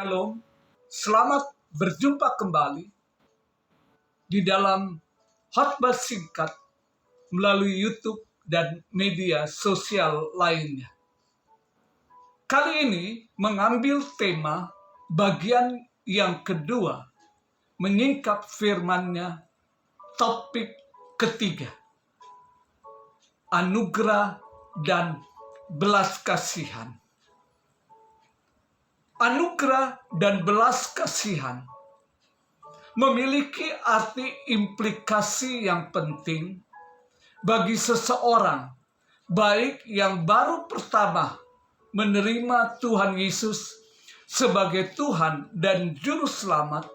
Shalom, selamat berjumpa kembali di dalam khotbah singkat melalui YouTube dan media sosial lainnya. Kali ini mengambil tema bagian yang kedua, menyingkap firman-Nya, topik ketiga, anugerah dan belas kasihan. Anugerah dan belas kasihan memiliki arti implikasi yang penting bagi seseorang, baik yang baru pertama menerima Tuhan Yesus sebagai Tuhan dan Juru Selamat,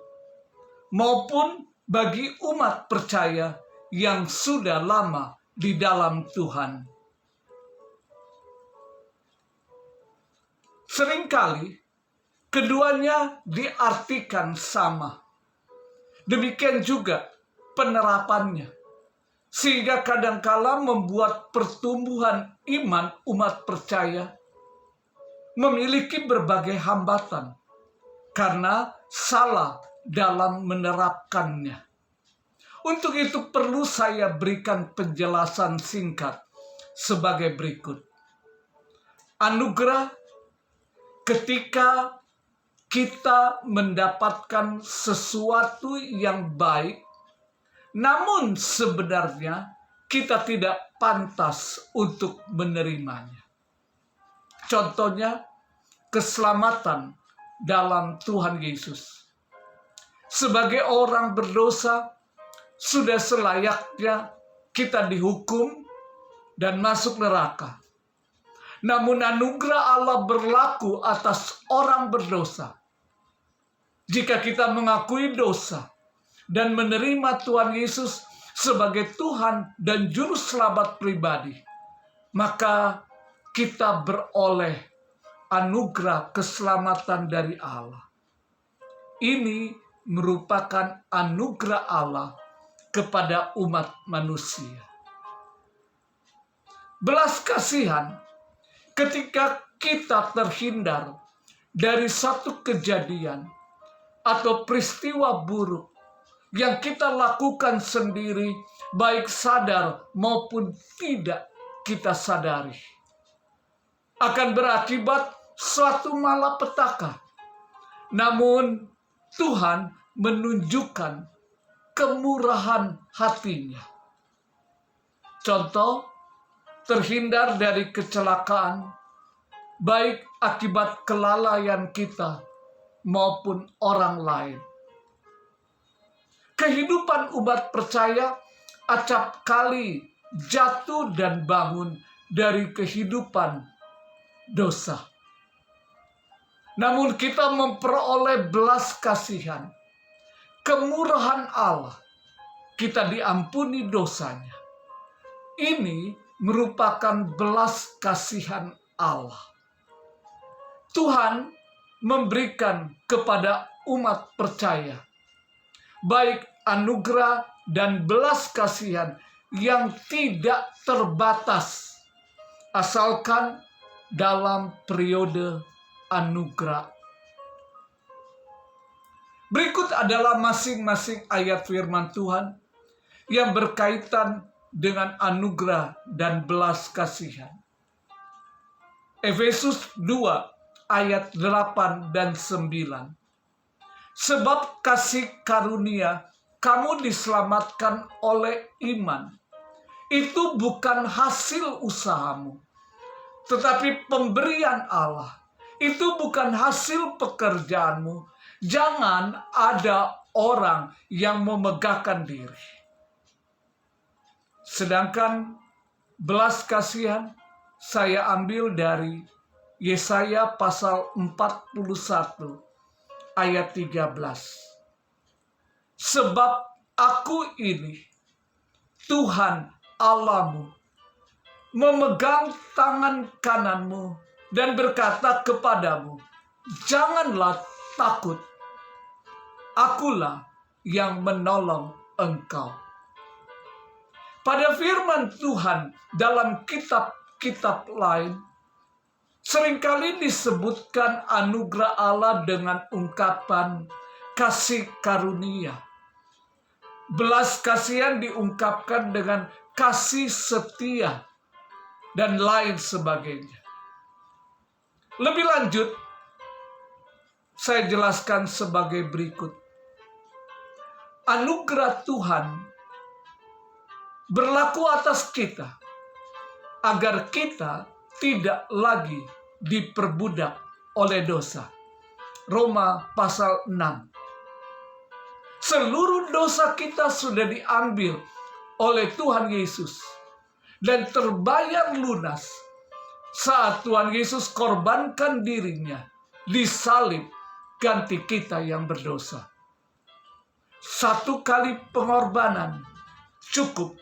maupun bagi umat percaya yang sudah lama di dalam Tuhan. Seringkali keduanya diartikan sama. Demikian juga penerapannya. Sehingga kadangkala membuat pertumbuhan iman umat percaya memiliki berbagai hambatan karena salah dalam menerapkannya. Untuk itu perlu saya berikan penjelasan singkat sebagai berikut. Anugerah ketika kita mendapatkan sesuatu yang baik, namun sebenarnya kita tidak pantas untuk menerimanya. Contohnya, keselamatan dalam Tuhan Yesus. Sebagai orang berdosa, sudah selayaknya kita dihukum dan masuk neraka. Namun anugerah Allah berlaku atas orang berdosa. Jika kita mengakui dosa dan menerima Tuhan Yesus sebagai Tuhan dan Juru Selamat pribadi, maka kita beroleh anugerah keselamatan dari Allah. Ini merupakan anugerah Allah kepada umat manusia. Belas kasihan ketika kita terhindar dari satu kejadian atau peristiwa buruk yang kita lakukan sendiri, baik sadar maupun tidak kita sadari, akan berakibat suatu malapetaka. Namun Tuhan menunjukkan kemurahan hatinya. Contoh, terhindar dari kecelakaan, baik akibat kelalaian kita maupun orang lain. Kehidupan umat percaya acap kali jatuh dan bangun dari kehidupan dosa. Namun kita memperoleh belas kasihan, kemurahan Allah, kita diampuni dosanya. Ini merupakan belas kasihan Allah. Tuhan memberikan kepada umat percaya baik anugerah dan belas kasihan yang tidak terbatas, asalkan dalam periode anugerah. Berikut adalah masing-masing ayat firman Tuhan yang berkaitan dengan anugerah dan belas kasihan. Efesus 2 ayat 8 dan 9. Sebab kasih karunia kamu diselamatkan oleh iman. Itu bukan hasil usahamu, tetapi pemberian Allah. Itu bukan hasil pekerjaanmu. Jangan ada orang yang memegahkan diri. Sedangkan belas kasihan saya ambil dari Yesaya pasal 41 ayat 13. Sebab aku ini, Tuhan Allahmu, memegang tangan kananmu dan berkata kepadamu, janganlah takut, akulah yang menolong engkau. Pada firman Tuhan dalam kitab-kitab lain, Seringkali disebutkan anugerah Allah dengan ungkapan kasih karunia. Belas kasihan diungkapkan dengan kasih setia dan lain sebagainya. Lebih lanjut, saya jelaskan sebagai berikut. Anugerah Tuhan berlaku atas kita agar kita tidak lagi diperbudak oleh dosa. Roma pasal 6. Seluruh dosa kita sudah diambil oleh Tuhan Yesus dan terbayar lunas saat Tuhan Yesus korbankan dirinya di salib ganti kita yang berdosa. Satu kali pengorbanan cukup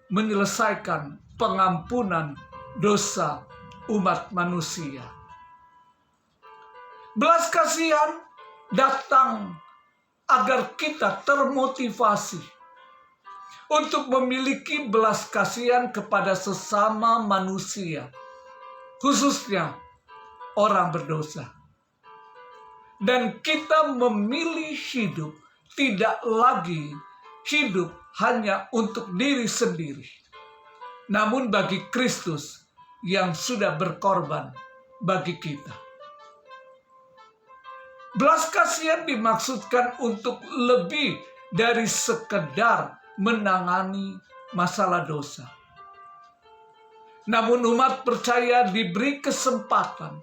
menyelesaikan pengampunan dosa umat manusia. Belas kasihan datang agar kita termotivasi untuk memiliki belas kasihan kepada sesama manusia, khususnya orang berdosa. Dan kita memilih hidup tidak lagi hidup hanya untuk diri sendiri, namun bagi Kristus yang sudah berkorban bagi kita. Belas kasihan dimaksudkan untuk lebih dari sekedar menangani masalah dosa. Namun umat percaya diberi kesempatan,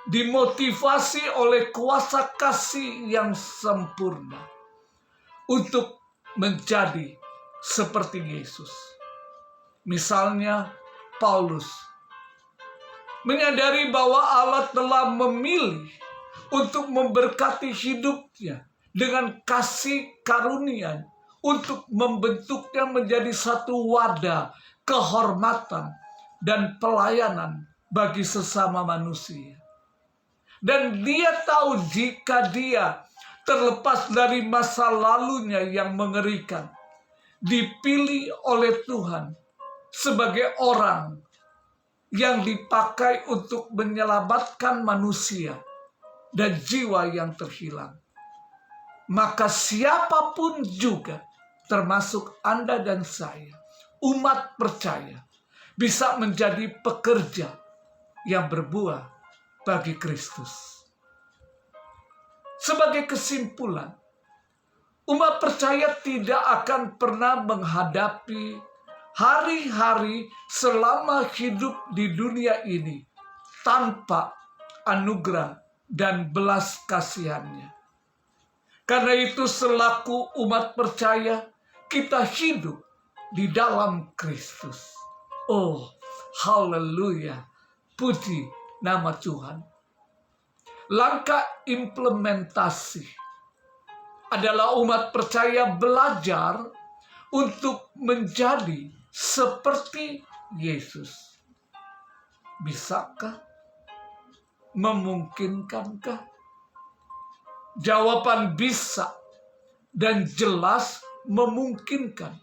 dimotivasi oleh kuasa kasih yang sempurna untuk menjadi seperti Yesus. Misalnya Paulus menyadari bahwa Allah telah memilih untuk memberkati hidupnya dengan kasih karunia untuk membentuknya menjadi satu wadah kehormatan dan pelayanan bagi sesama manusia. Dan dia tahu jika dia terlepas dari masa lalunya yang mengerikan, dipilih oleh Tuhan sebagai orang yang dipakai untuk menyelamatkan manusia dan jiwa yang terhilang. Maka siapapun juga, termasuk Anda dan saya, umat percaya, bisa menjadi pekerja yang berbuah bagi Kristus. Sebagai kesimpulan, umat percaya tidak akan pernah menghadapi hari-hari selama hidup di dunia ini tanpa anugerah dan belas kasihannya. Karena itu selaku umat percaya, kita hidup di dalam Kristus. Oh, haleluya, puji nama Tuhan. Langkah implementasi adalah umat percaya belajar untuk menjadi seperti Yesus. Bisakah? Memungkinkankah? Jawaban bisa dan jelas memungkinkan.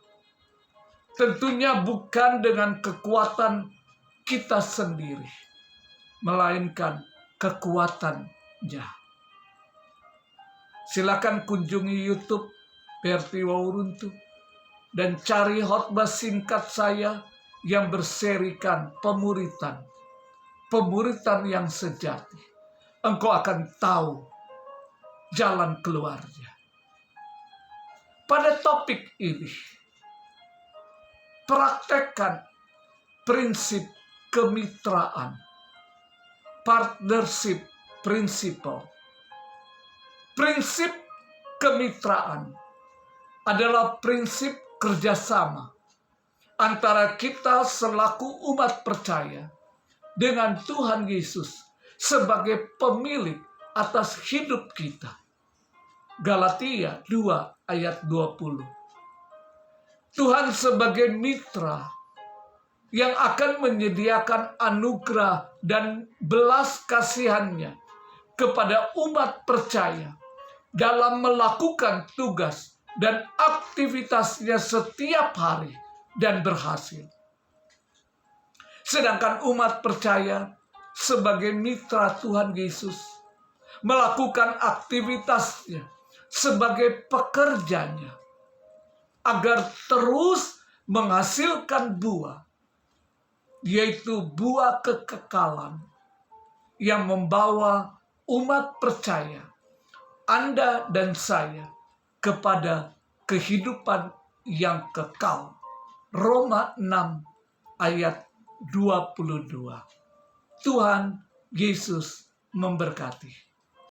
Tentunya bukan dengan kekuatan kita sendiri, melainkan kekuatannya. Silakan kunjungi YouTube Berti Wauruntu dan cari khotbah singkat saya yang berserikan pemuritan yang sejati. Engkau akan tahu jalan keluarnya. Pada topik ini, praktekkan prinsip kemitraan, partnership principle. Prinsip kemitraan adalah prinsip kerjasama antara kita selaku umat percaya dengan Tuhan Yesus sebagai pemilik atas hidup kita. Galatia 2 ayat 20. Tuhan sebagai mitra yang akan menyediakan anugerah dan belas kasihannya kepada umat percaya dalam melakukan tugas dan aktivitasnya setiap hari dan berhasil. Sedangkan umat percaya sebagai mitra Tuhan Yesus, melakukan aktivitasnya sebagai pekerjanya, agar terus menghasilkan buah, yaitu buah kekekalan yang membawa umat percaya, Anda dan saya, kepada kehidupan yang kekal. Roma 6 ayat 22. Tuhan Yesus memberkati.